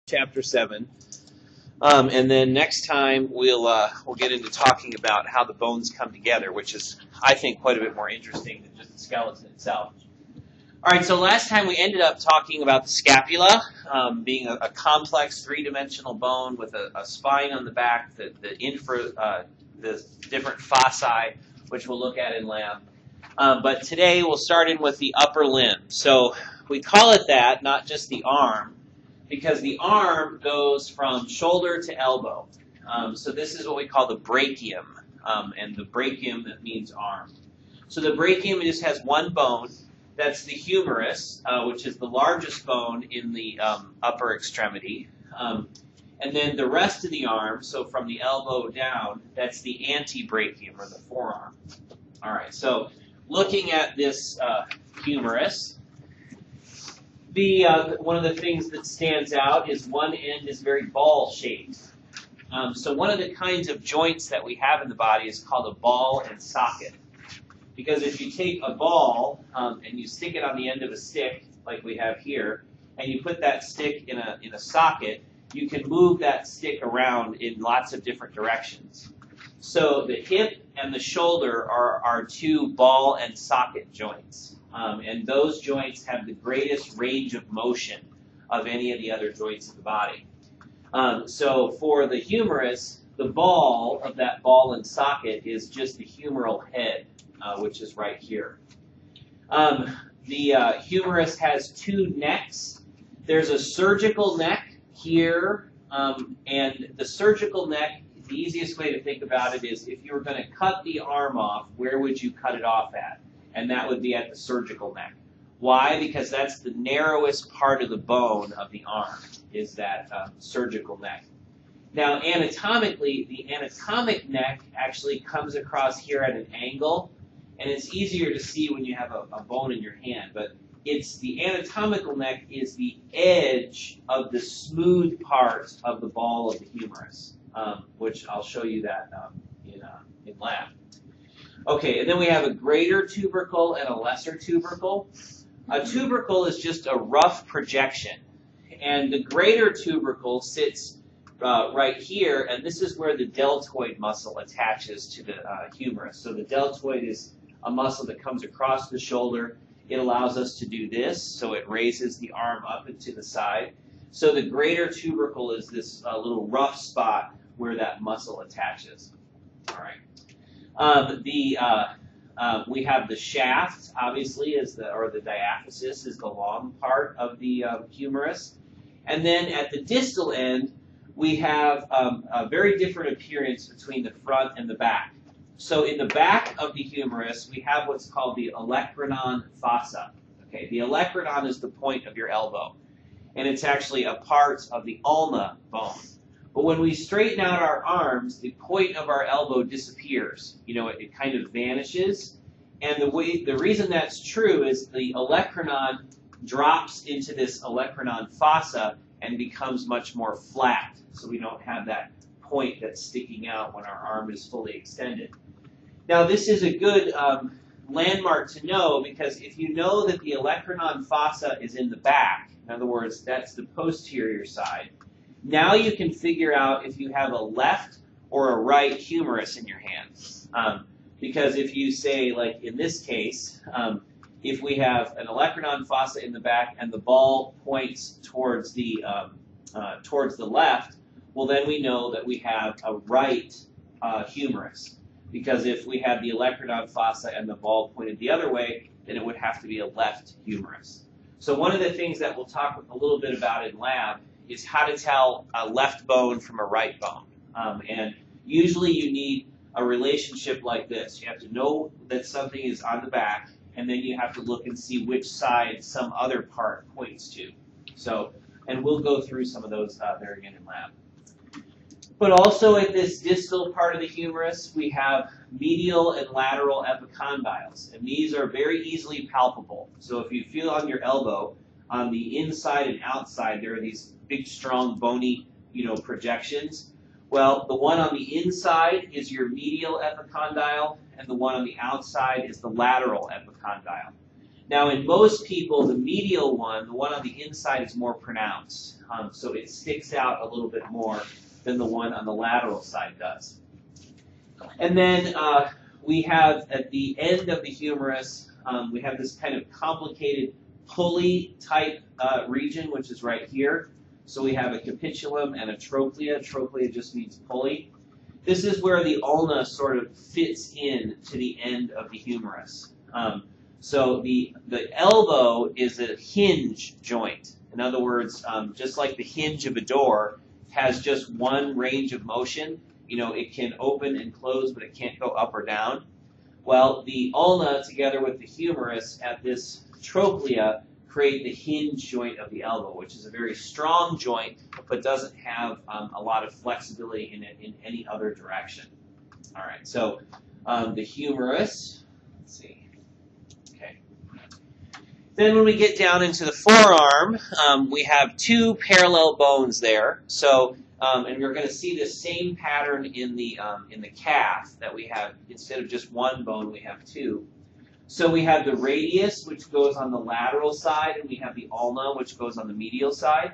chapter 7. And then next time we'll get into talking about how the bones come together, which is, I think, quite a bit more interesting than just the skeleton itself. All right, so last time we ended up talking about the scapula being a complex three-dimensional bone with a spine on the back, the different foci, which we'll look at in lab. But today we'll start in with the upper limb. So we call it that, not just the arm, because the arm goes from shoulder to elbow. So this is what we call the brachium, and the brachium, that means arm. So the brachium just has one bone. That's the humerus, which is the largest bone in the upper extremity. And then the rest of the arm, so from the elbow down, that's the antebrachium, or the forearm. All right, so looking at this humerus, one of the things that stands out is one end is very ball-shaped. So one of the kinds of joints that we have in the body is called a ball and socket. Because if you take a ball and you stick it on the end of a stick, like we have here, and you put that stick in a socket, you can move that stick around in lots of different directions. So the hip and the shoulder are two ball and socket joints. And those joints have the greatest range of motion of any of the other joints of the body. So for the humerus, the ball of that ball and socket is just the humeral head, which is right here. The humerus has two necks. There's a surgical neck here, and the surgical neck, the easiest way to think about it is if you were going to cut the arm off, where would you cut it off at? And that would be at the surgical neck. Why? Because that's the narrowest part of the bone of the arm, is that surgical neck. Now, anatomically, the anatomic neck actually comes across here at an angle, and it's easier to see when you have a bone in your hand, but it's the anatomical neck is the edge of the smooth part of the ball of the humerus, which I'll show you that in lab. Okay, and then we have a greater tubercle and a lesser tubercle. A tubercle is just a rough projection, and the greater tubercle sits right here, and this is where the deltoid muscle attaches to the humerus. So the deltoid is a muscle that comes across the shoulder. It allows us to do this, so it raises the arm up and to the side. So the greater tubercle is this little rough spot where that muscle attaches. All right. We have the shaft, obviously, or the diaphysis is the long part of the humerus. And then at the distal end, we have a very different appearance between the front and the back. So in the back of the humerus, we have what's called the olecranon fossa. Okay, the olecranon is the point of your elbow, and it's actually a part of the ulna bone. But when we straighten out our arms, the point of our elbow disappears. You know, it kind of vanishes. And the reason that's true is the olecranon drops into this olecranon fossa and becomes much more flat. So we don't have that point that's sticking out when our arm is fully extended. Now, this is a good landmark to know, because if you know that the olecranon fossa is in the back, in other words, that's the posterior side, now you can figure out if you have a left or a right humerus in your hand. Because if you say, like in this case, if we have an olecranon fossa in the back and the ball points towards the left, well, then we know that we have a right humerus. Because if we had the olecranon fossa and the ball pointed the other way, then it would have to be a left humerus. So one of the things that we'll talk a little bit about in lab is how to tell a left bone from a right bone. And usually you need a relationship like this. You have to know that something is on the back, and then you have to look and see which side some other part points to. So, and we'll go through some of those there again in lab. But also at this distal part of the humerus, we have medial and lateral epicondyles, and these are very easily palpable. So if you feel on your elbow, on the inside and outside, there are these big, strong, bony, projections. Well, the one on the inside is your medial epicondyle, and the one on the outside is the lateral epicondyle. Now, in most people, the medial one, the one on the inside, is more pronounced. So it sticks out a little bit more than the one on the lateral side does. And then we have at the end of the humerus, we have this kind of complicated pulley type region, which is right here. So we have a capitulum and a trochlea. Trochlea just means pulley. This is where the ulna sort of fits in to the end of the humerus. So the elbow is a hinge joint. In other words, just like the hinge of a door has just one range of motion, it can open and close, but it can't go up or down. Well, the ulna, together with the humerus at this trochlea, create the hinge joint of the elbow, which is a very strong joint, but doesn't have a lot of flexibility in it in any other direction. All right, so the humerus, let's see. Okay. Then when we get down into the forearm, we have two parallel bones there. So, and we're going to see the same pattern in the calf, that we have, instead of just one bone, we have two. So we have the radius, which goes on the lateral side, and we have the ulna, which goes on the medial side.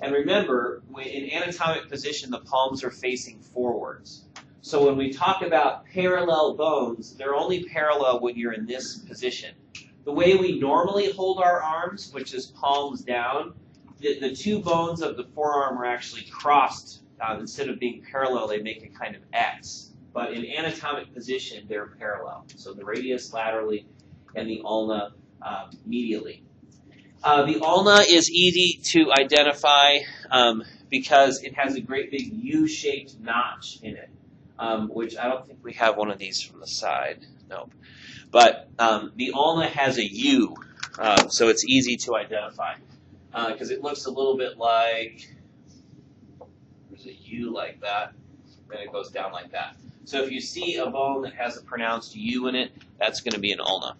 And remember, in anatomic position, the palms are facing forwards. So when we talk about parallel bones, they're only parallel when you're in this position. The way we normally hold our arms, which is palms down, the two bones of the forearm are actually crossed. Instead of being parallel, they make a kind of X. But in anatomic position, they're parallel. So the radius laterally and the ulna medially. The ulna is easy to identify because it has a great big U-shaped notch in it, which I don't think we have one of these from the side. Nope. But the ulna has a U, so it's easy to identify because it looks a little bit like, there's a U like that, then it goes down like that. So if you see a bone that has a pronounced U in it, that's going to be an ulna.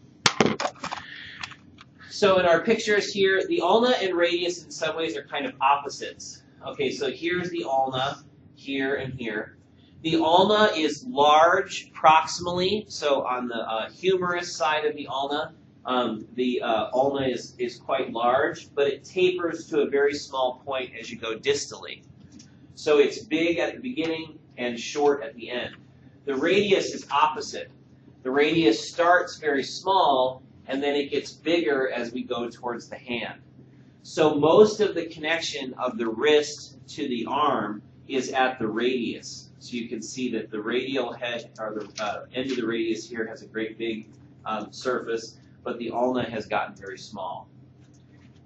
So in our pictures here, the ulna and radius in some ways are kind of opposites. Okay, so here's the ulna, here and here. The ulna is large proximally, so on the humerus side of the ulna is quite large, but it tapers to a very small point as you go distally. So it's big at the beginning and short at the end. The radius is opposite. The radius starts very small, and then it gets bigger as we go towards the hand. So most of the connection of the wrist to the arm is at the radius. So you can see that the radial head, or the end of the radius here, has a great big surface, but the ulna has gotten very small.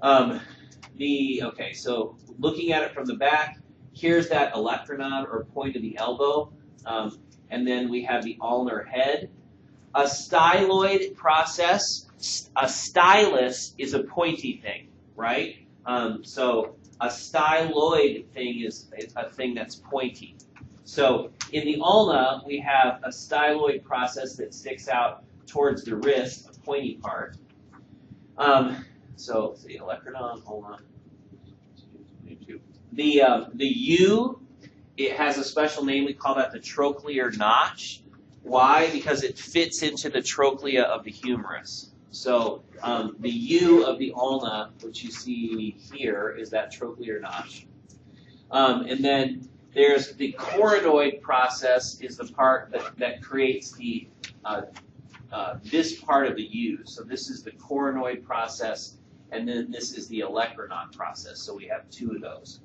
Okay, so looking at it from the back, here's that olecranon, or point of the elbow, and then we have the ulnar head. A styloid process, a stylus is a pointy thing, right? So a styloid thing is a thing that's pointy. So in the ulna, we have a styloid process that sticks out towards the wrist, a pointy part. So the olecranon, ulna. The U, it has a special name. We call that the trochlear notch. Why? Because it fits into the trochlea of the humerus. So the U of the ulna, which you see here, is that trochlear notch. And then there's the coronoid process, is the part that creates the this part of the U. So this is the coronoid process, and then this is the olecranon process. So we have two of those.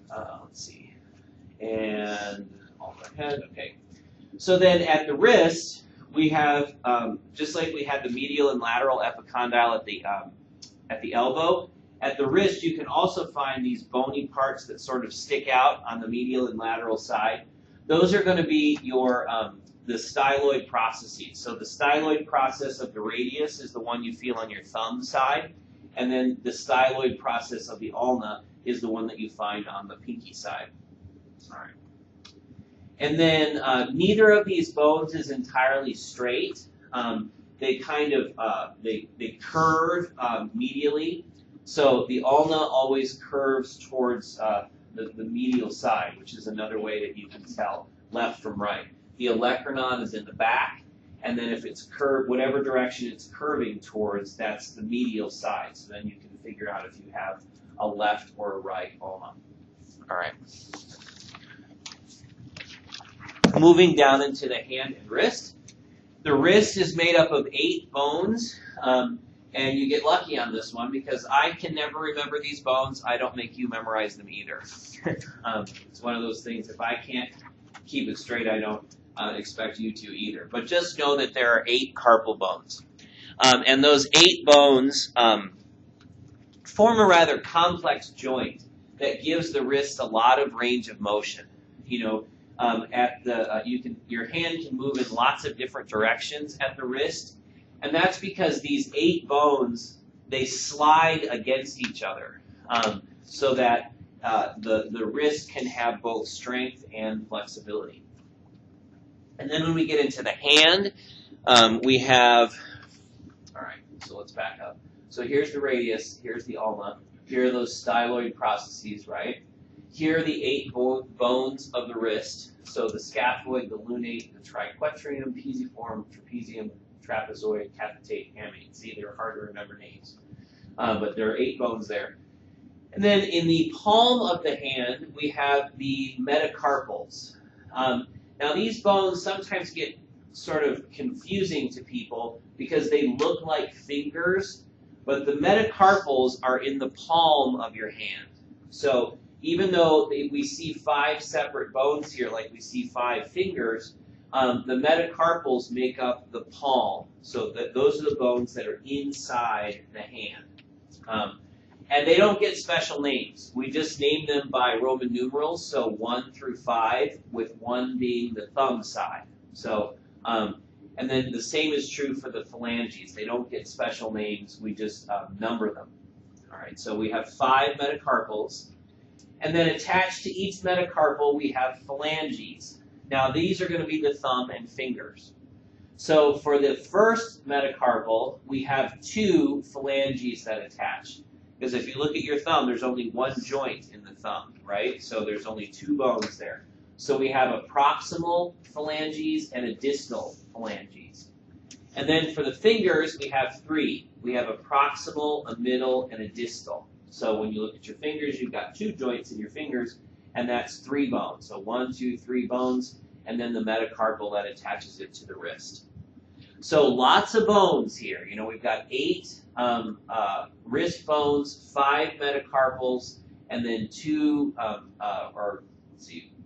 Let's see. And ulnar head, okay. So then at the wrist, we have, just like we had the medial and lateral epicondyle at the elbow, at the wrist you can also find these bony parts that sort of stick out on the medial and lateral side. Those are going to be your the styloid processes. So the styloid process of the radius is the one you feel on your thumb side, and then the styloid process of the ulna is the one that you find on the pinky side. All right. And then neither of these bones is entirely straight. They kind of they curve medially. So the ulna always curves towards the medial side, which is another way that you can tell left from right. The olecranon is in the back, and then if it's curved, whatever direction it's curving towards, that's the medial side. So then you can figure out if you have a left or a right ulna. All right. Moving down into the hand and wrist. The wrist is made up of 8 bones, and you get lucky on this one because I can never remember these bones. I don't make you memorize them either. It's one of those things, if I can't keep it straight, I don't expect you to either. But just know that there are 8 carpal bones. And those 8 bones form a rather complex joint that gives the wrist a lot of range of motion. You know, your hand can move in lots of different directions at the wrist, and that's because these 8 bones, they slide against each other, so that the wrist can have both strength and flexibility. And then when we get into the hand, we have, all right, so let's back up. So here's the radius, here's the ulna, here are those styloid processes, right? Here are the 8 bones of the wrist. So the scaphoid, the lunate, the triquetrium, pisiform, trapezium, trapezoid, capitate, hamate. See, they're hard to remember names. But there are 8 bones there. And then in the palm of the hand, we have the metacarpals. Now these bones sometimes get sort of confusing to people because they look like fingers, but the metacarpals are in the palm of your hand. So even though we see 5 separate bones here, like we see 5 fingers, the metacarpals make up the palm. So those are the bones that are inside the hand. And they don't get special names. We just name them by Roman numerals, so 1 through 5, with 1 being the thumb side. So, and then the same is true for the phalanges. They don't get special names. We just number them. All right, so we have 5 metacarpals. And then attached to each metacarpal, we have phalanges. Now, these are going to be the thumb and fingers. So for the first metacarpal, we have 2 phalanges that attach. Because if you look at your thumb, there's only 1 joint in the thumb, right? So there's only 2 bones there. So we have a proximal phalanges and a distal phalanges. And then for the fingers, we have 3. We have a proximal, a middle, and a distal. So when you look at your fingers, you've got 2 joints in your fingers, and that's 3 bones. So 1, 2, 3 bones, and then the metacarpal that attaches it to the wrist. So lots of bones here. You know, we've got 8 wrist bones, 5 metacarpals, and then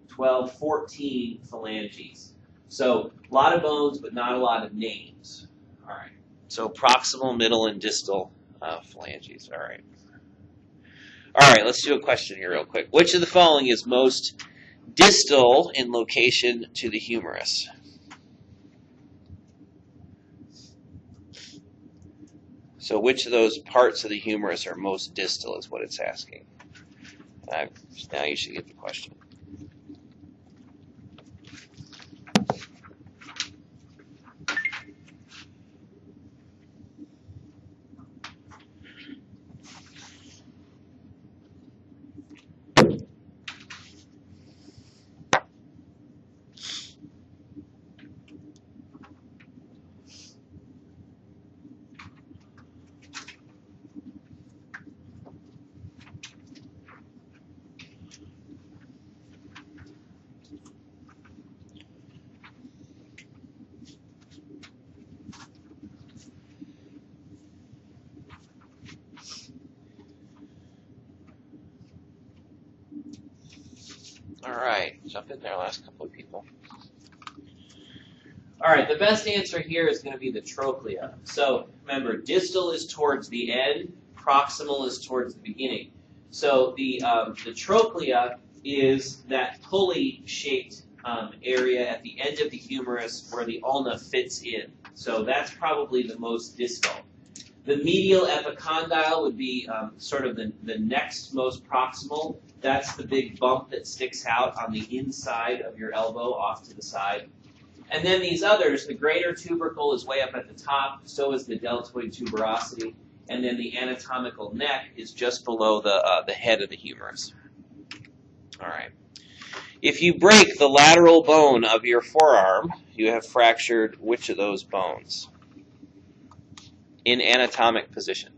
12, 14 phalanges. So a lot of bones, but not a lot of names. All right. So proximal, middle, and distal phalanges. All right. All right, let's do a question here real quick. Which of the following is most distal in location to the humerus? So which of those parts of the humerus are most distal is what it's asking. Now you should get the question. All right, jump in there, last couple of people. All right, the best answer here is going to be the trochlea. So remember, distal is towards the end, proximal is towards the beginning. So the trochlea is that pulley-shaped area at the end of the humerus where the ulna fits in. So that's probably the most distal. The medial epicondyle would be sort of the next most proximal. That's the big bump that sticks out on the inside of your elbow off to the side. And then these others, the greater tubercle is way up at the top, so is the deltoid tuberosity, and then the anatomical neck is just below the head of the humerus. All right. If you break the lateral bone of your forearm, you have fractured which of those bones in anatomic position?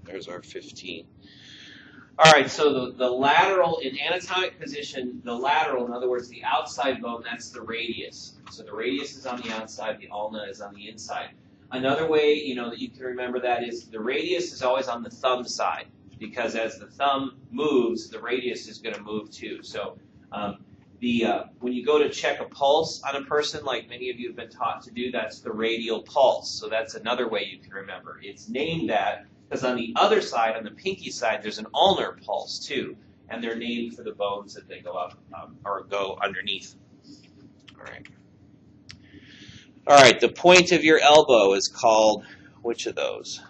There's our 15. All right, so the lateral, in anatomic position, the lateral, in other words, the outside bone, that's the radius. So the radius is on the outside, the ulna is on the inside. Another way, that you can remember that is the radius is always on the thumb side, because as the thumb moves, the radius is going to move too. So when you go to check a pulse on a person, like many of you have been taught to do, that's the radial pulse. So that's another way you can remember. It's named that because on the other side, on the pinky side, there's an ulnar pulse too, and they're named for the bones that they go up or go underneath. All right. All right, the point of your elbow is called which of those?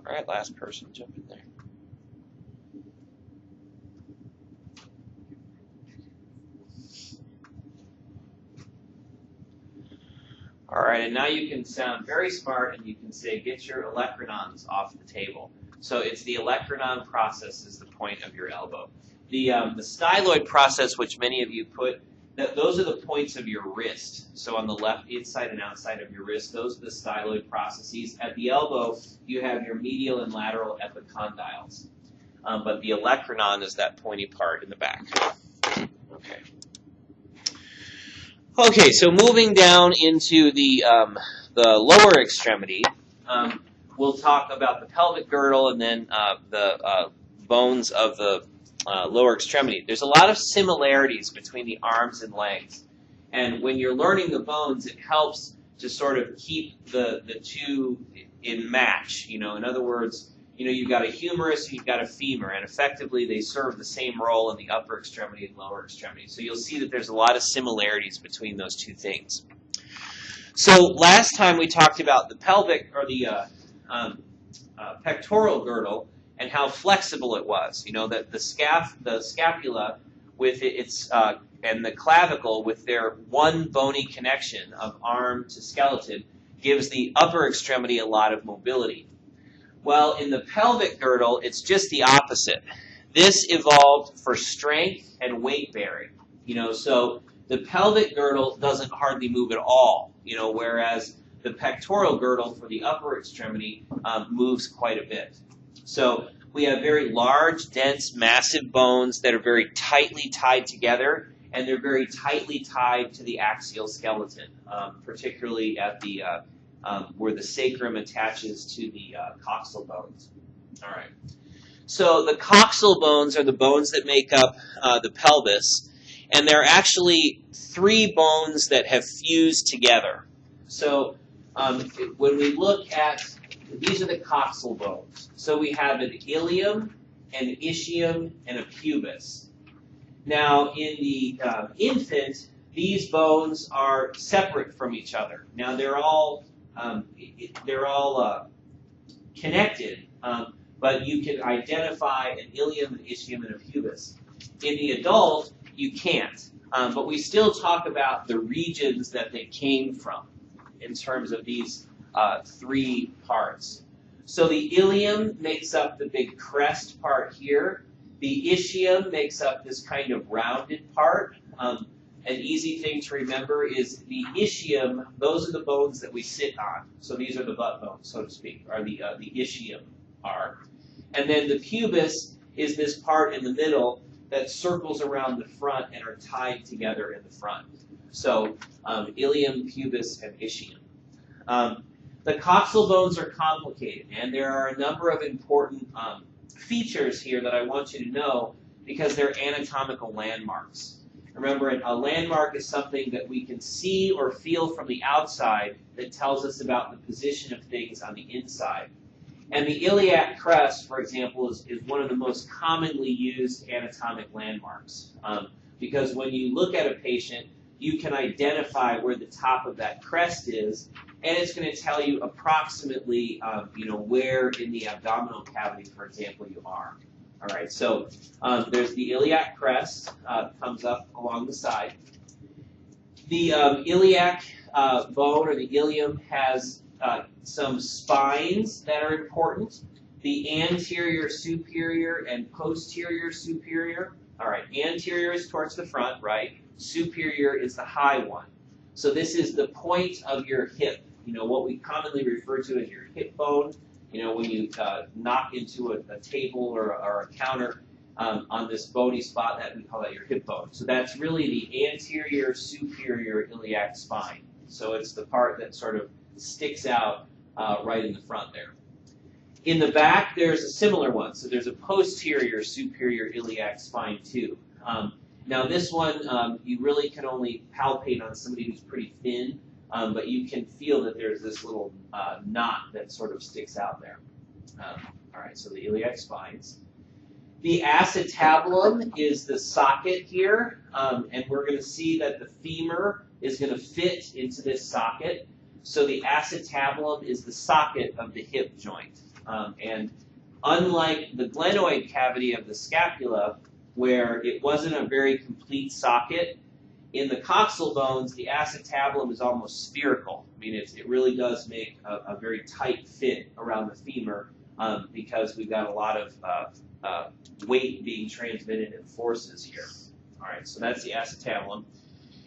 All right, last person, jump in there. All right, and now you can sound very smart and you can say, get your olecranons off the table. So it's the olecranon process is the point of your elbow. The styloid process, which many of you put, those are the points of your wrist. So on the left inside and outside of your wrist, those are the styloid processes. At the elbow, you have your medial and lateral epicondyles. But the olecranon is that pointy part in the back. Okay. Okay, so moving down into the lower extremity, we'll talk about the pelvic girdle and then the bones of the lower extremity. There's a lot of similarities between the arms and legs. And when you're learning the bones, it helps to sort of keep the two in match. In other words, you've got a humerus, you've got a femur, and effectively they serve the same role in the upper extremity and lower extremity. So you'll see that there's a lot of similarities between those two things. So last time we talked about the pelvic or the pectoral girdle and how flexible it was. That the scapula with its and the clavicle with their one bony connection of arm to skeleton gives the upper extremity a lot of mobility. Well, in the pelvic girdle, it's just the opposite. This evolved for strength and weight bearing. So the pelvic girdle doesn't hardly move at all. Whereas the pectoral girdle for the upper extremity moves quite a bit. So we have very large, dense, massive bones that are very tightly tied together, and they're very tightly tied to the axial skeleton, particularly at the where the sacrum attaches to the coxal bones. All right. So the coxal bones are the bones that make up the pelvis, and there are actually 3 bones that have fused together. So when we look at, these are the coxal bones. So we have an ilium, an ischium, and a pubis. Now in the infant, these bones are separate from each other. Now they're all connected, but you can identify an ilium, an ischium, and a pubis. In the adult, you can't, but we still talk about the regions that they came from. in terms of these three parts. So the ilium makes up the big crest part here. The ischium makes up this kind of rounded part. An easy thing to remember is the ischium, those are the bones that we sit on. So these are the butt bones, so to speak, are the ischium are. And then the pubis is this part in the middle that circles around the front and are tied together in the front. So ilium, pubis, and ischium. The coxal bones are complicated, and there are a number of important features here that I want you to know because they're anatomical landmarks. Remember, a landmark is something that we can see or feel from the outside that tells us about the position of things on the inside. And the iliac crest, for example, is one of the most commonly used anatomic landmarks. Because when you look at a patient, you can identify where the top of that crest is, and it's going to tell you approximately where in the abdominal cavity, for example, you are. All right, so there's the iliac crest, comes up along the side. The iliac bone, or the ilium, has some spines that are important. The anterior superior and posterior superior. All right, anterior is towards the front, right? Superior is the high one. So this is the point of your hip, what we commonly refer to as your hip bone. When you knock into a table or a counter on this bony spot, that we call that your hip bone. So that's really the anterior superior iliac spine. So it's the part that sort of sticks out right in the front there. In the back, there's a similar one. So there's a posterior superior iliac spine too. Now this one, you really can only palpate on somebody who's pretty thin. But you can feel that there's this little knot that sort of sticks out there. All right, so the iliac spines. The acetabulum is the socket here, and we're going to see that the femur is going to fit into this socket. So the acetabulum is the socket of the hip joint. And unlike the glenoid cavity of the scapula, where it wasn't a very complete socket, in the coxal bones, the acetabulum is almost spherical. I mean, it really does make a very tight fit around the femur because we've got a lot of weight being transmitted and forces here. All right, so that's the acetabulum.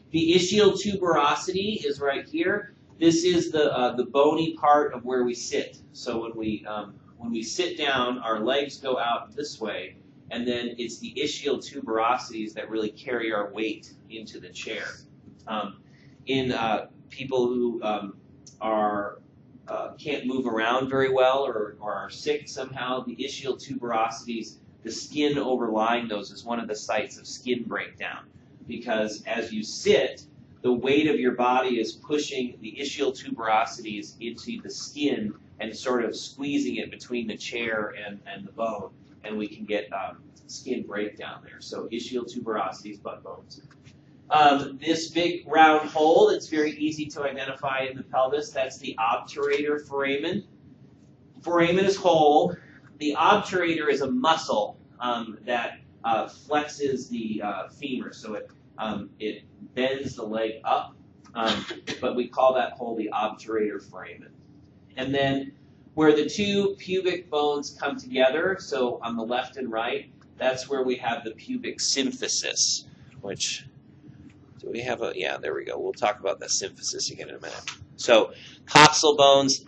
The ischial tuberosity is right here. This is the bony part of where we sit. So when we sit down, our legs go out this way. And then it's the ischial tuberosities that really carry our weight into the chair. In people who can't move around very well or are sick somehow, the ischial tuberosities, the skin overlying those is one of the sites of skin breakdown. Because as you sit, the weight of your body is pushing the ischial tuberosities into the skin and sort of squeezing it between the chair and the bone. And we can get skin breakdown there. So ischial tuberosities, butt bones. This big round hole that's very easy to identify in the pelvis, that's the obturator foramen. Foramen is whole. The obturator is a muscle that flexes the femur. So it bends the leg up, but we call that hole the obturator foramen. And then where the two pubic bones come together, so on the left and right, that's where we have the pubic symphysis, which, do we have yeah, there we go. We'll talk about that symphysis again in a minute. So, coxal bones,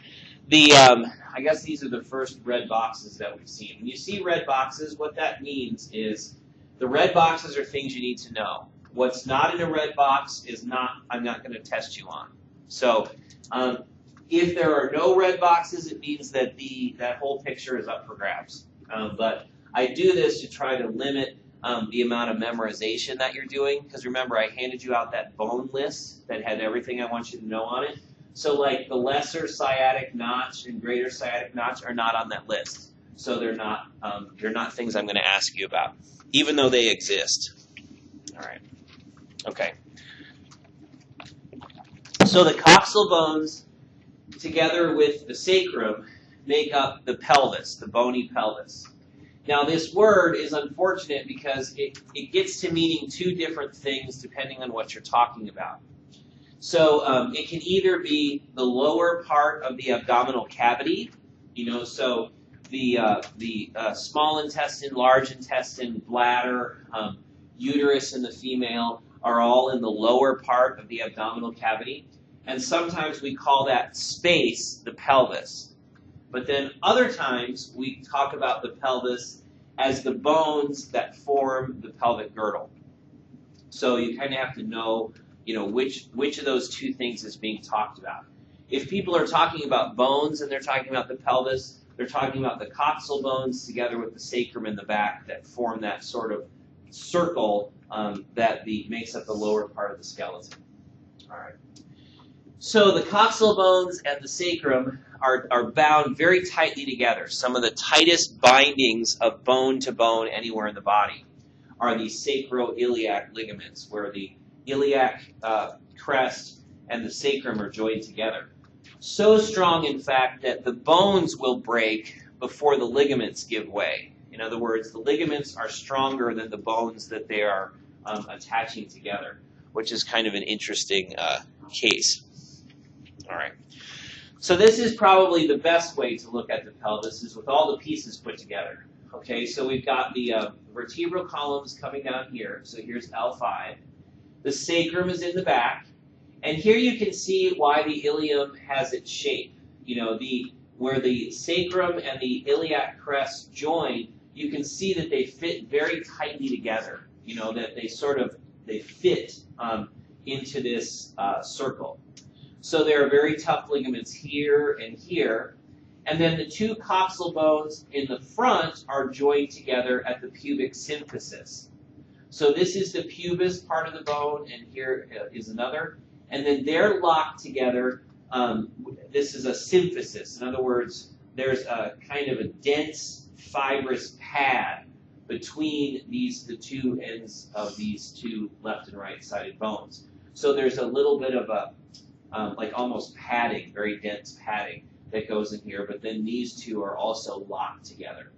I guess these are the first red boxes that we've seen. When you see red boxes, what that means is the red boxes are things you need to know. What's not in a red box is I'm not going to test you on. So, if there are no red boxes, it means that that whole picture is up for grabs. But I do this to try to limit the amount of memorization that you're doing. Because remember, I handed you out that bone list that had everything I want you to know on it. So like the lesser sciatic notch and greater sciatic notch are not on that list. So they're not things I'm going to ask you about, even though they exist. All right. Okay. So the coxal bones, together with the sacrum, make up the pelvis, the bony pelvis. Now this word is unfortunate because it gets to meaning two different things depending on what you're talking about. So it can either be the lower part of the abdominal cavity, so the small intestine, large intestine, bladder, uterus in the female are all in the lower part of the abdominal cavity. And sometimes we call that space the pelvis. But then other times we talk about the pelvis as the bones that form the pelvic girdle. So you kind of have to know, which of those two things is being talked about. If people are talking about bones and they're talking about the pelvis, they're talking about the coxal bones together with the sacrum in the back that form that sort of circle that makes up the lower part of the skeleton. All right. So the coxal bones and the sacrum are bound very tightly together. Some of the tightest bindings of bone to bone anywhere in the body are these sacroiliac ligaments, where the iliac crest and the sacrum are joined together. So strong, in fact, that the bones will break before the ligaments give way. In other words, the ligaments are stronger than the bones that they are attaching together, which is kind of an interesting case. All right. So this is probably the best way to look at the pelvis, is with all the pieces put together. Okay, so we've got the vertebral columns coming down here. So here's L5. The sacrum is in the back. And here you can see why the ilium has its shape. Where the sacrum and the iliac crest join, you can see that they fit very tightly together. That they fit into this circle. So there are very tough ligaments here and here. And then the two coxal bones in the front are joined together at the pubic symphysis. So this is the pubis part of the bone, and here is another. And then they're locked together. This is a symphysis. In other words, there's a kind of a dense, fibrous pad between the two ends of these two left and right-sided bones. So there's a little bit of a, like almost padding, very dense padding that goes in here, but then these two are also locked together.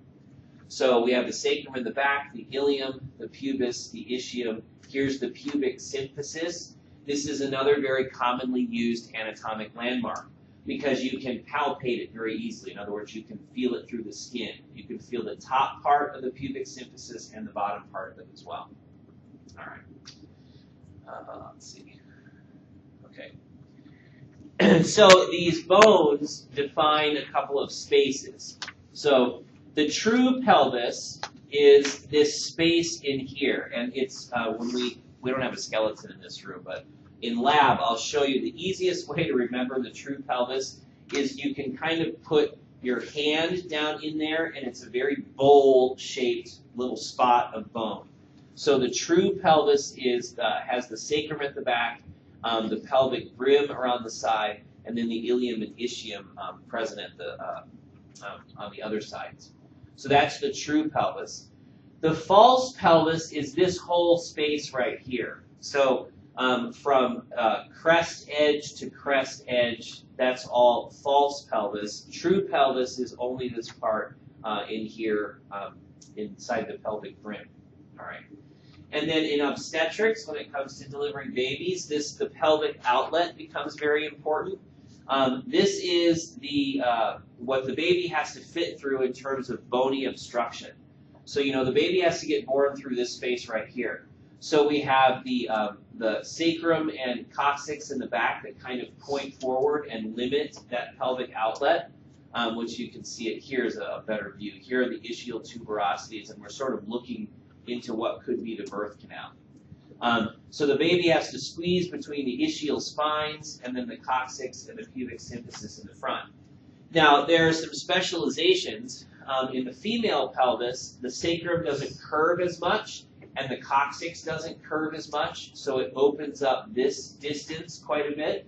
So we have the sacrum in the back, the ilium, the pubis, the ischium. Here's the pubic symphysis. This is another very commonly used anatomic landmark because you can palpate it very easily. In other words, you can feel it through the skin. You can feel the top part of the pubic symphysis and the bottom part of it as well. All right. Let's see. Okay. So these bones define a couple of spaces. So the true pelvis is this space in here, and it's when we don't have a skeleton in this room, but in lab I'll show you the easiest way to remember the true pelvis is you can kind of put your hand down in there, and it's a very bowl-shaped little spot of bone. So the true pelvis has the sacrum at the back, the pelvic brim around the side, and then the ilium and ischium present at on the other sides. So that's the true pelvis. The false pelvis is this whole space right here. So from crest edge to crest edge, that's all false pelvis. True pelvis is only this part in here inside the pelvic brim. All right. And then in obstetrics, when it comes to delivering babies, the pelvic outlet becomes very important. This is what the baby has to fit through in terms of bony obstruction. So the baby has to get born through this space right here. So we have the sacrum and coccyx in the back that kind of point forward and limit that pelvic outlet, which you can see it here is a better view. Here are the ischial tuberosities, and we're sort of looking into what could be the birth canal. So the baby has to squeeze between the ischial spines and then the coccyx and the pubic symphysis in the front. Now, there are some specializations. In the female pelvis, the sacrum doesn't curve as much, and the coccyx doesn't curve as much, so it opens up this distance quite a bit.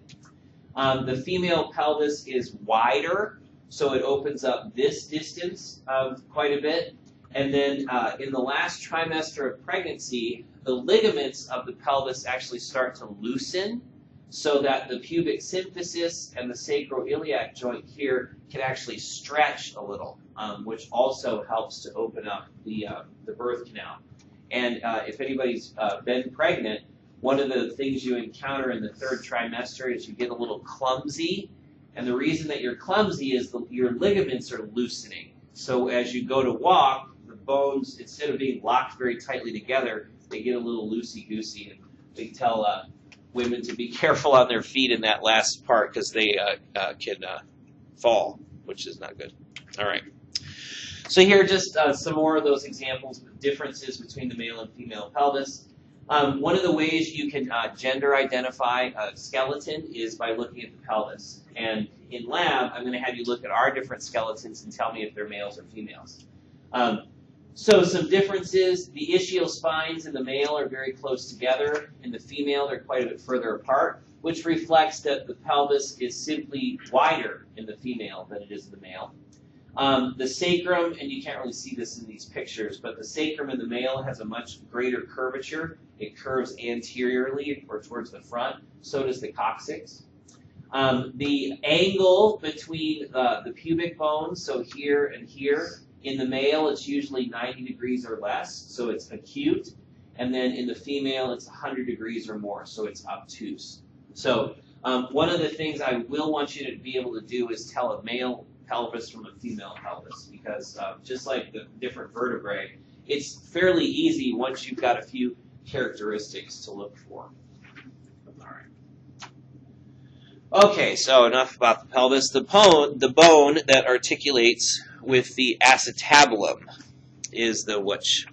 The female pelvis is wider, so it opens up this distance quite a bit. And then in the last trimester of pregnancy, the ligaments of the pelvis actually start to loosen so that the pubic symphysis and the sacroiliac joint here can actually stretch a little, which also helps to open up the birth canal. And if anybody's been pregnant, one of the things you encounter in the third trimester is you get a little clumsy. And the reason that you're clumsy is your ligaments are loosening. So as you go to walk, the bones, instead of being locked very tightly together, they get a little loosey-goosey. And they tell women to be careful on their feet in that last part because they can fall, which is not good. All right. So here are just some more of those examples of differences between the male and female pelvis. One of the ways you can gender identify a skeleton is by looking at the pelvis. And in lab, I'm going to have you look at our different skeletons and tell me if they're males or females. So some differences, the ischial spines in the male are very close together. In the female, they're quite a bit further apart, which reflects that the pelvis is simply wider in the female than it is in the male. The sacrum, and you can't really see this in these pictures, but the sacrum in the male has a much greater curvature. It curves anteriorly or towards the front. So does the coccyx. The angle between the pubic bones, so here and here, in the male it's usually 90 degrees or less, so it's acute. And then in the female it's 100 degrees or more, so it's obtuse. So one of the things I will want you to be able to do is tell a male pelvis from a female pelvis, because just like the different vertebrae, it's fairly easy once you've got a few characteristics to look for. All right. Okay, so enough about the pelvis. The bone that articulates with the acetabulum is the which.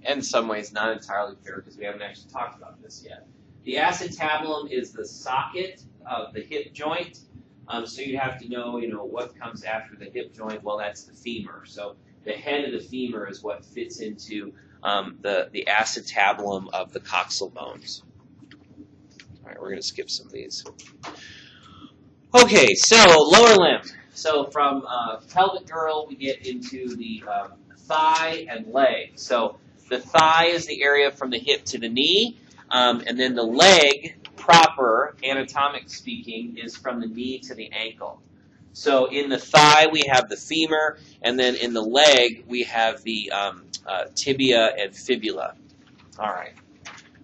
In some ways, not entirely fair because we haven't actually talked about this yet. The acetabulum is the socket of the hip joint. So you have to know, what comes after the hip joint. Well, that's the femur. So the head of the femur is what fits into the acetabulum of the coxal bones. All right, we're going to skip some of these. Okay, so lower limb. So from pelvic girdle, we get into the thigh and leg. So the thigh is the area from the hip to the knee, and then the leg proper, anatomic speaking, is from the knee to the ankle. So in the thigh we have the femur, and then in the leg we have the tibia and fibula. All right.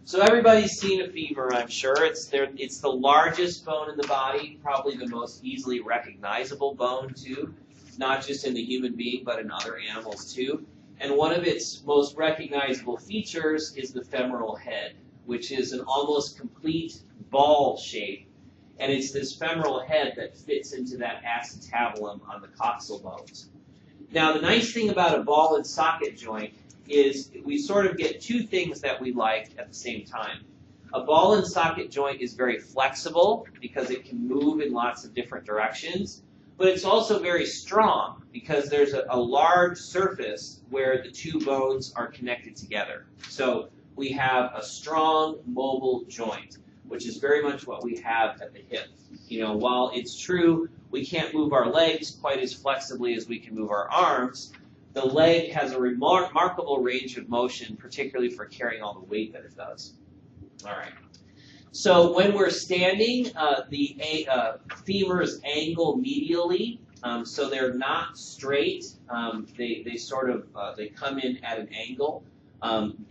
So everybody's seen a femur, I'm sure. It's the largest bone in the body, probably the most easily recognizable bone too, not just in the human being but in other animals too. And one of its most recognizable features is the femoral head, which is an almost complete ball shape. And it's this femoral head that fits into that acetabulum on the coxal bones. Now, the nice thing about a ball and socket joint is we sort of get two things that we like at the same time. A ball and socket joint is very flexible because it can move in lots of different directions. But it's also very strong because there's a large surface where the two bones are connected together. So we have a strong, mobile joint, which is very much what we have at the hip. While it's true we can't move our legs quite as flexibly as we can move our arms, the leg has a remarkable range of motion, particularly for carrying all the weight that it does. All right. So when we're standing, the femurs angle medially, so they're not straight. They come in at an angle.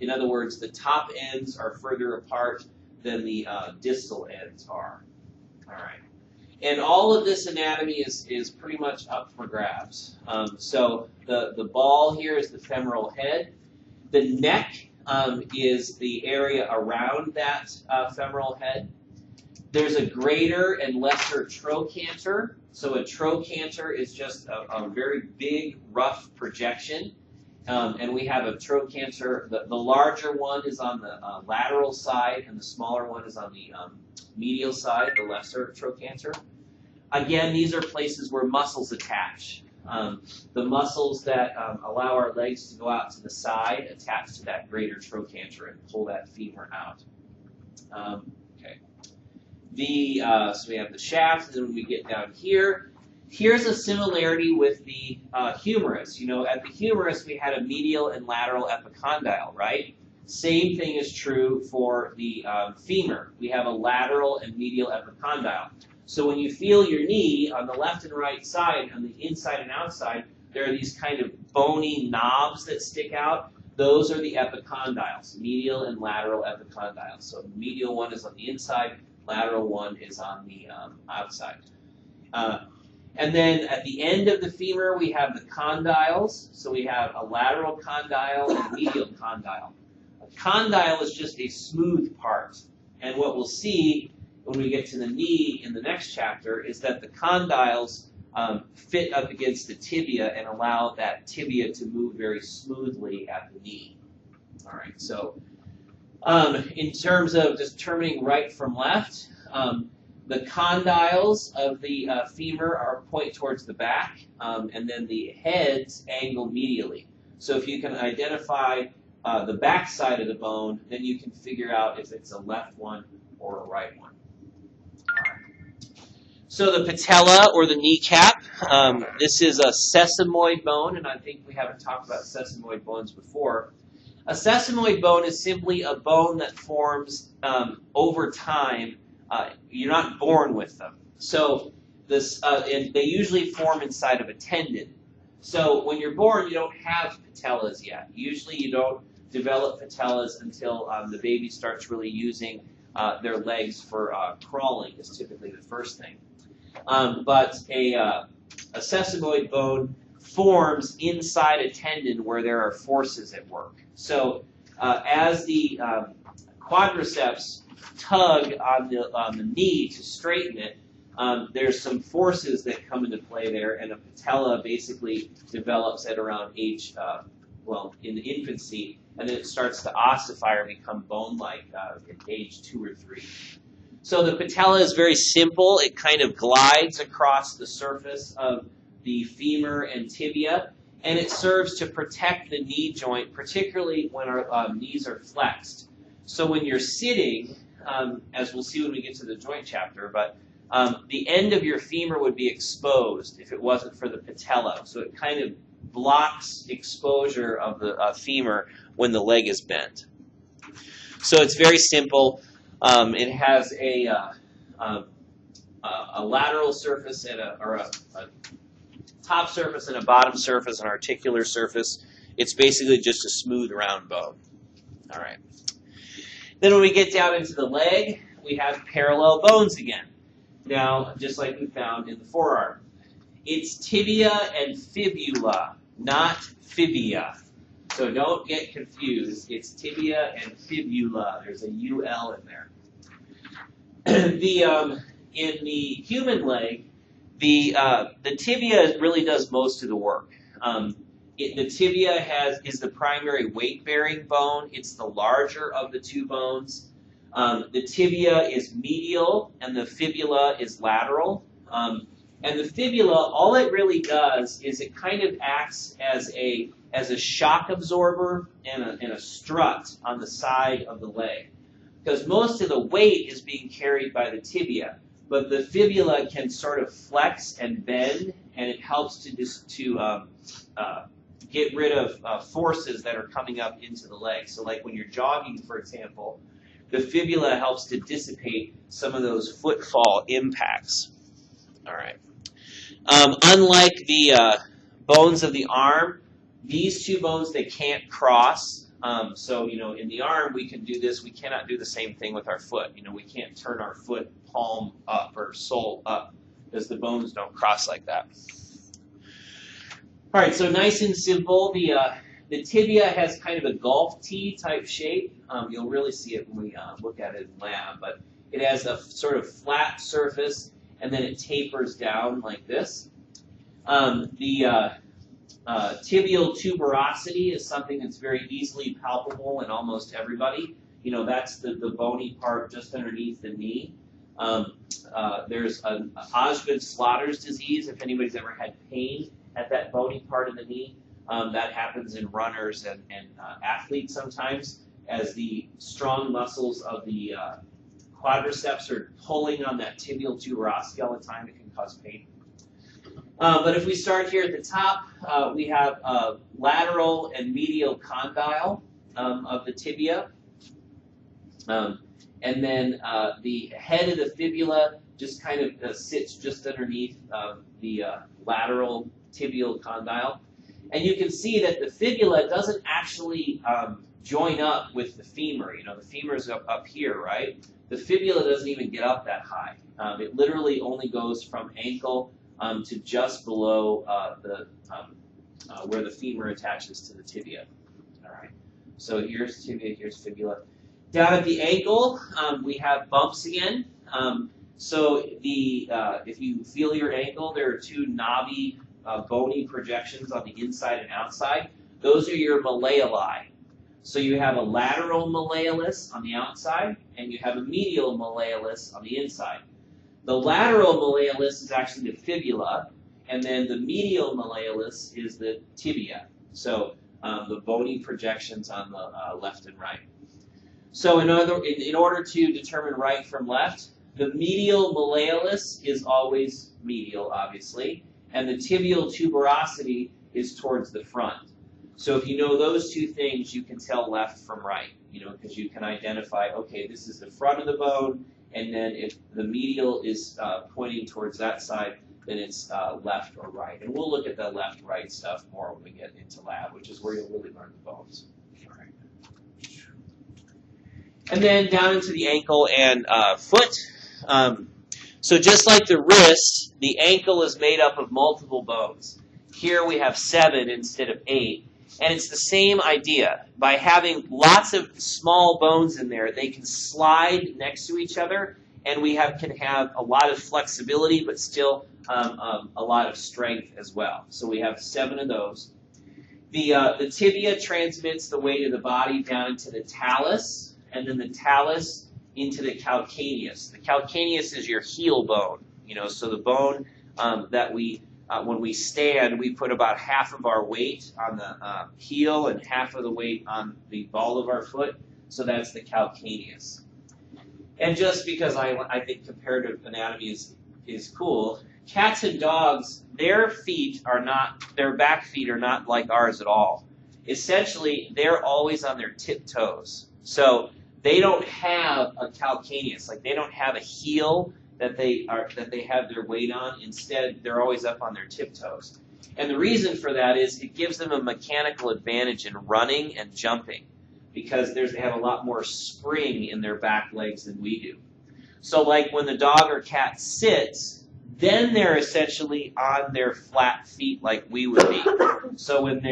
In other words, the top ends are further apart than the distal ends are. All right, and all of this anatomy is pretty much up for grabs. So the ball here is the femoral head. The neck is the area around that femoral head. There's a greater and lesser trochanter. So a trochanter is just a very big, rough projection. And we have a trochanter. The larger one is on the lateral side, and the smaller one is on the medial side, the lesser trochanter. Again, these are places where muscles attach. The muscles that allow our legs to go out to the side attach to that greater trochanter and pull that femur out. Okay. So we have the shaft, and then when we get down here, here's a similarity with the humerus. You know, at the humerus, we had a medial and lateral epicondyle, right? Same thing is true for the femur. We have a lateral and medial epicondyle. So when you feel your knee on the left and right side, on the inside and outside, there are these kind of bony knobs that stick out. Those are the epicondyles, medial and lateral epicondyles. So the medial one is on the inside, lateral one is on the outside. And then at the end of the femur, we have the condyles. So we have a lateral condyle and a medial condyle. A condyle is just a smooth part. And what we'll see when we get to the knee in the next chapter is that the condyles fit up against the tibia and allow that tibia to move very smoothly at the knee. All right, so in terms of determining right from left, the condyles of the femur point towards the back, and then the heads angle medially. So if you can identify the back side of the bone, then you can figure out if it's a left one or a right one. So the patella, or the kneecap, this is a sesamoid bone, and I think we haven't talked about sesamoid bones before. A sesamoid bone is simply a bone that forms over time. You're not born with them. So this, and they usually form inside of a tendon. So when you're born, you don't have patellas yet. Usually you don't develop patellas until the baby starts really using their legs for crawling is typically the first thing. But a sesamoid bone forms inside a tendon where there are forces at work. So as the quadriceps tug on the knee to straighten it, there's some forces that come into play there, and a patella basically develops at around age, in the infancy, and then it starts to ossify or become bone-like at age 2 or 3. So the patella is very simple. It kind of glides across the surface of the femur and tibia, and it serves to protect the knee joint, particularly when our knees are flexed. So when you're sitting, as we'll see when we get to the joint chapter, but the end of your femur would be exposed if it wasn't for the patella. So it kind of blocks exposure of the femur when the leg is bent. So it's very simple. It has a lateral surface and a top surface and a bottom surface, an articular surface. It's basically just a smooth round bone. All right. Then when we get down into the leg, we have parallel bones again. Now, just like we found in the forearm. It's tibia and fibula, not fibia. So don't get confused. It's tibia and fibula. There's a UL in there. In the human leg, the tibia really does most of the work. The tibia is the primary weight-bearing bone. It's the larger of the two bones. The tibia is medial, and the fibula is lateral. And the fibula, all it really does is it kind of acts as a shock absorber and a strut on the side of the leg. Because most of the weight is being carried by the tibia, but the fibula can sort of flex and bend, and it helps to get rid of forces that are coming up into the leg. So like when you're jogging, for example, the fibula helps to dissipate some of those footfall impacts. All right. Unlike the bones of the arm, these two bones, they can't cross. So, in the arm, we can do this. We cannot do the same thing with our foot. We can't turn our foot palm up or sole up because the bones don't cross like that. All right, so nice and simple. The tibia has kind of a golf tee type shape. You'll really see it when we look at it in lab, but it has a sort of flat surface, and then it tapers down like this. The Tibial tuberosity is something that's very easily palpable in almost everybody. You know, that's the bony part just underneath the knee. There's an Osgood-Schlatters disease, if anybody's ever had pain at that bony part of the knee. That happens in runners and athletes sometimes, as the strong muscles of the quadriceps are pulling on that tibial tuberosity all the time. It can cause pain. But if we start here at the top, we have lateral and medial condyle of the tibia. And then the head of the fibula just kind of sits just underneath the lateral tibial condyle. And you can see that the fibula doesn't actually join up with the femur. You know, the femur is up here, right? The fibula doesn't even get up that high. It literally only goes from ankle to just below where the femur attaches to the tibia. All right. So here's tibia, here's fibula. Down at the ankle, we have bumps again. So if you feel your ankle, there are two knobby, bony projections on the inside and outside. Those are your malleoli. So you have a lateral malleolus on the outside, and you have a medial malleolus on the inside. The lateral malleolus is actually the fibula, and then the medial malleolus is the tibia. So the bony projections on the left and right. So in order to determine right from left, the medial malleolus is always medial, obviously, and the tibial tuberosity is towards the front. So if you know those two things, you can tell left from right, you know, because you can identify, okay, this is the front of the bone, and then if the medial is pointing towards that side, then it's left or right. And we'll look at the left-right stuff more when we get into lab, which is where you'll really learn the bones. All right. And then down into the ankle and foot. So just like the wrist, the ankle is made up of multiple bones. Here we have 7 instead of 8. And it's the same idea. By having lots of small bones in there, they can slide next to each other, and we can have a lot of flexibility, but still a lot of strength as well. So we have 7 of those. The tibia transmits the weight of the body down into the talus, and then the talus into the calcaneus. The calcaneus is your heel bone, you know, so the bone that we when we stand, we put about half of our weight on the heel and half of the weight on the ball of our foot. So that's the calcaneus. And just because I think comparative anatomy is cool, cats and dogs, their back feet are not like ours at all. Essentially, they're always on their tiptoes. So they don't have a calcaneus, like they don't have a heel that they have their weight on. Instead, they're always up on their tiptoes. And the reason for that is it gives them a mechanical advantage in running and jumping, because they have a lot more spring in their back legs than we do. So like when the dog or cat sits, then they're essentially on their flat feet like we would be. So when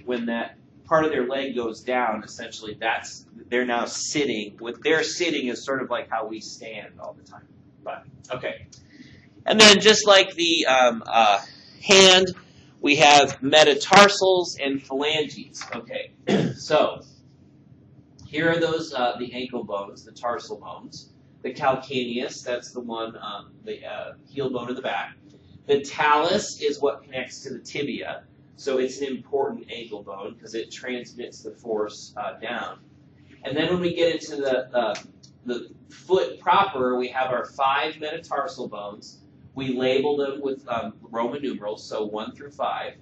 when that part of their leg goes down, essentially they're now sitting. What they're sitting is sort of like how we stand all the time. But okay. And then just like the hand, we have metatarsals and phalanges. Okay, so here are those the ankle bones, the tarsal bones. The calcaneus, that's the one, the heel bone in the back. The talus is what connects to the tibia. So it's an important ankle bone because it transmits the force down. And then when we get into the foot proper, we have our 5 metatarsal bones. We label them with Roman numerals, so 1 through 5.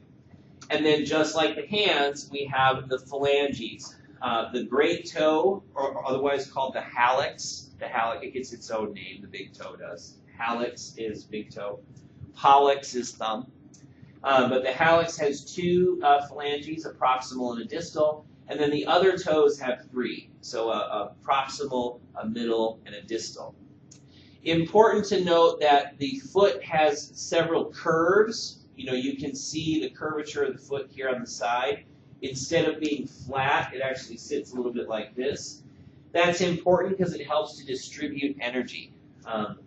And then just like the hands, we have the phalanges. The great toe, or otherwise called the hallux. The hallux, it gets its own name, the big toe does. Hallux is big toe. Pollux is thumb. But the hallux has 2 phalanges, a proximal and a distal. And then the other toes have 3, so a proximal, a middle, and a distal. Important to note that the foot has several curves. You know, you can see the curvature of the foot here on the side. Instead of being flat, it actually sits a little bit like this. That's important because it helps to distribute energy.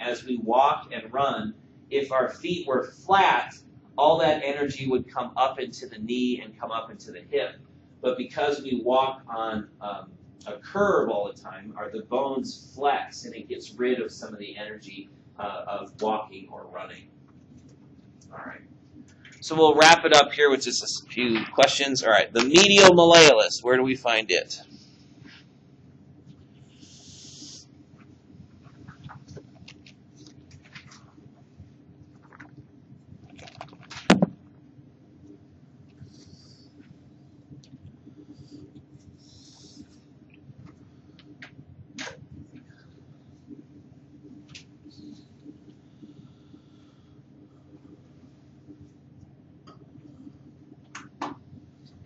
As we walk and run, if our feet were flat all that energy would come up into the knee and come up into the hip. But because we walk on a curve all the time, the bones flex, and it gets rid of some of the energy of walking or running. All right. So we'll wrap it up here with just a few questions. All right. The medial malleolus, where do we find it?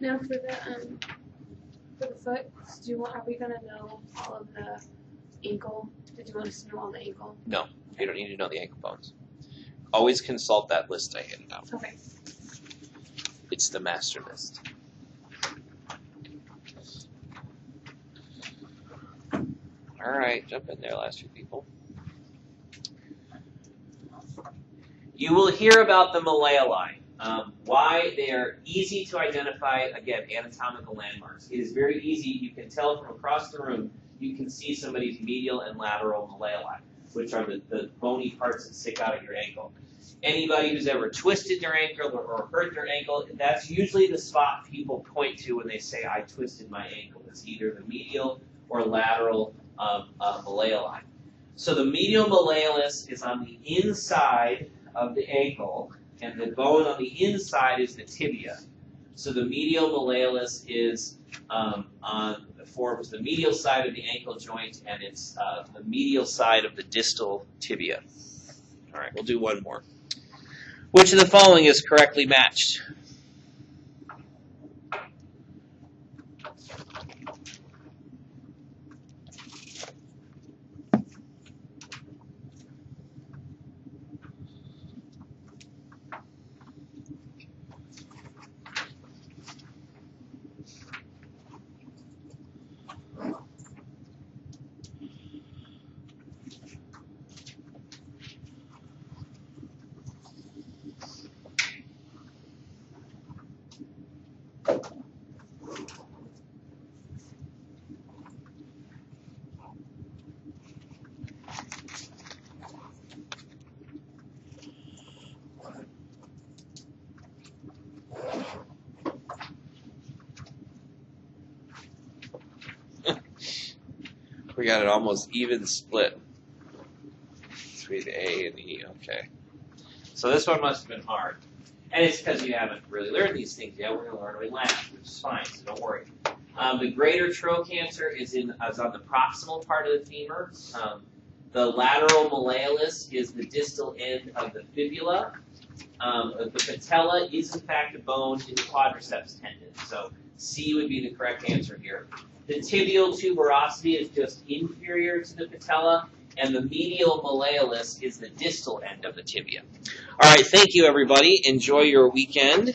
Now for the foot, are we gonna know all of the ankle? Did you want us to know all the ankle? No, you don't need to know the ankle bones. Always consult that list I handed out. Okay. It's the master list. All right, jump in there, last few people. You will hear about the malleoli. Why they are easy to identify, again, anatomical landmarks. It is very easy. You can tell from across the room, you can see somebody's medial and lateral malleoli, which are the bony parts that stick out of your ankle. Anybody who's ever twisted their ankle or hurt their ankle, that's usually the spot people point to when they say, I twisted my ankle. It's either the medial or lateral malleoli. So the medial malleolus is on the inside of the ankle, and the bone on the inside is the tibia. So the medial malleolus is forms the medial side of the ankle joint, and it's the medial side of the distal tibia. All right, we'll do one more. Which of the following is correctly matched? We got an almost even split between A and E. Okay. So this one must have been hard. And it's because you haven't really learned these things yet. We're going to learn them in lab, which is fine, so don't worry. The greater trochanter is on the proximal part of the femur. The lateral malleolus is the distal end of the fibula. The patella is, in fact, a bone in the quadriceps tendon. So C would be the correct answer here. The tibial tuberosity is just inferior to the patella, and the medial malleolus is the distal end of the tibia. All right, thank you, everybody. Enjoy your weekend.